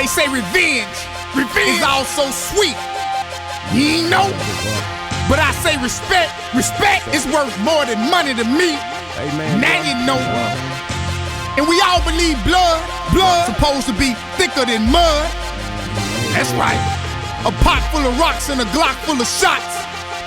They say revenge is all so sweet. You ain't know? But I say respect is worth more than money to me. Now you know. And we all believe blood supposed to be thicker than mud. That's right. A pot full of rocks and a Glock full of shots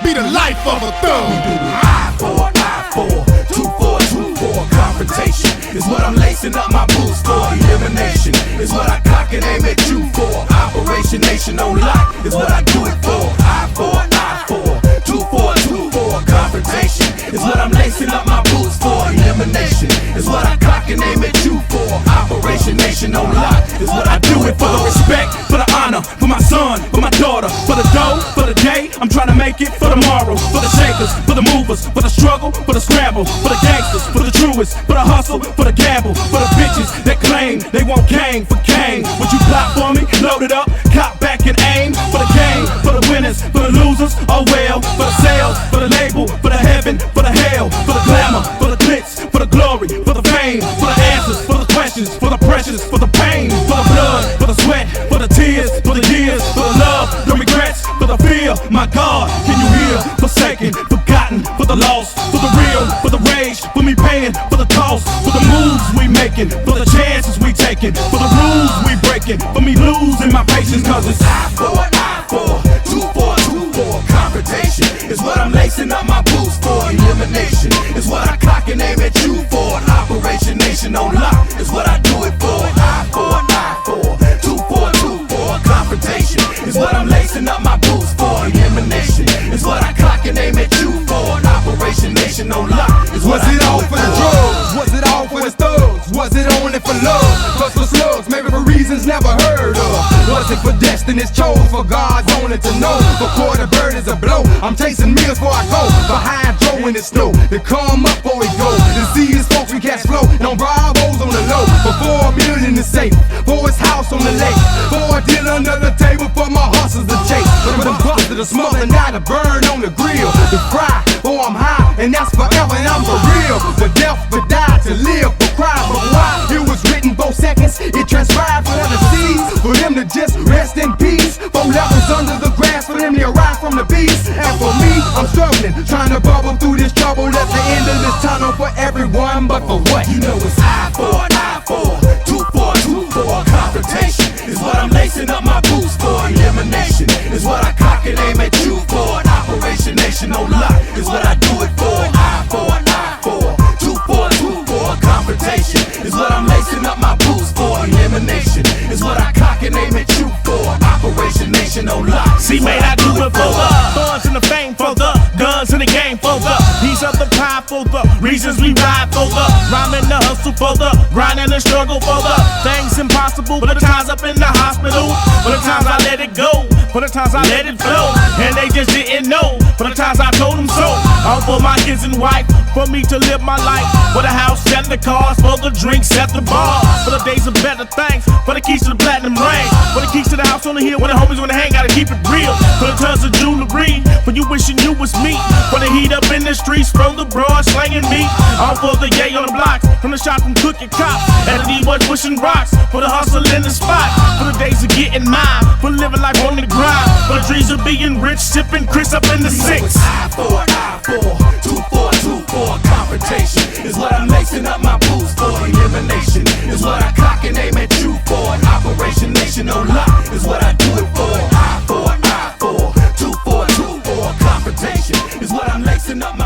be the life of a thug. Eye for an eye for, 2 for a 2 for. Confrontation is what I'm lacing up my boots for. Elimination is what I cock and aim at you for. Operation Nation on lock is what I do it for. Eye for an eye for, 2 for a 2 for. Confrontation is what I'm lacing up my boots for. Elimination is what I cock and aim at you for. Operation Nation on lock is what I do it for. The respect, for the honor, for my son, for my daughter, for the dough, for the day, I'm trying to make it for tomorrow. For the shakers, for the movers, for the struggle, for the scramble, for the gangsters, for the truest, for the hustle, for the gamble, for the bitches that claim they want gang for gang. Would you plot for me? Load it up, cop back and aim. For the game, for the winners, for the losers, oh well. For the sales, for the label, for the heaven, for the hell, for the glamour, for the glitz, for the glory, for the fame, for the answers, for the questions, for the pressures, for the pain, for the blood, for the sweat, for the tears, for the years, for the love, the regrets, for the fear. My God, can you hear? Forsaken, forgotten, for the lost, for the real, for the rage, for me paying, for the cost, for the moves we making, for the chances we taking, for the rules we breaking, for me losing my patience. Cause it's eye for an eye for, 2 for a 2 for. Confrontation is what I'm lacing up my boots for. Elimination is what I cock and aim at you for. Operation Nation on lock is what I do it for. Eye for an eye for, 2 for a 2 for. Confrontation is what I'm lacing up my boots for. Elimination is what I cock and aim at you for. Operation Nation on lock is what I do it for. Was it all for the drugs? Was it all for the thugs? Was it only for love? Plus for slugs, maybe for reasons never heard of. Was it for destiny's chose? For God's only to know. For quarter bird is a blow. I'm chasing meals before I go. For hydro in the snow. To come up before we go. To see his folks we cash flow. And on bravos on the low. For 4 million is safe. For his house on the lake. For a deal under the table. For my hustlers to chase. For them busted to smoke and not to burn on the grill. To fry. For I'm high. And that's forever and I'm for real. For death, for die, to live, for cry, for why. It was written 4 seconds. It transpired for them to see. For them to just rest in peace. 4 levels under the grass. For them to arise from the beast. And for me, I'm struggling. Trying to bubble through this trouble. At the end of this tunnel for everyone. But for what? You know it's eye for an eye for, 2 for a 2 for. Confrontation is what I'm lacing up my boots for. Elimination is what I cock and aim at you for. Operation Nation on lock is what I do it for. Eye for an eye for, 2 for a 2 for. Confrontation is what I'm lacing up my boots for. Elimination is what I cock and aim at you for. Operation Nation on lock. See, man, I do it for the funds and the fame, for the guns and the game, for the piece of the pie, for the reasons we ride, for the rhyming, the hustle, for the grind and the struggle, for the things impossible, for the times up in the hospital, for the times I let it go, for the times I let it flow, and they just didn't know, for the times I told them so. All for my kids and wife, for me to live my life, for the house and the cars, for the drinks at the bar, for the days of better things, for the keys to the platinum ring, for the keys to the house on the hill, when the homies wanna hang, gotta keep it real, for the tons of jewelry, for you wishing you was me, for the heat up in the streets, from the broad slanging me, all for the yay on the blocks, from the shop from cooking cops, and the D-boys pushing rocks, for the hustle in the spot, for the days of getting mine, for living life on the grind, for the dreams of being rich, sipping Kriz up in the 6. Eye for an eye for, 2 for a 2 for. Confrontation is what I'm lacing up my boots for. Elimination is what I cock and aim at you for. Operation Nation on lock is what I do it for. Eye for an eye for, 2 for a 2 for. Confrontation is what I'm lacing up my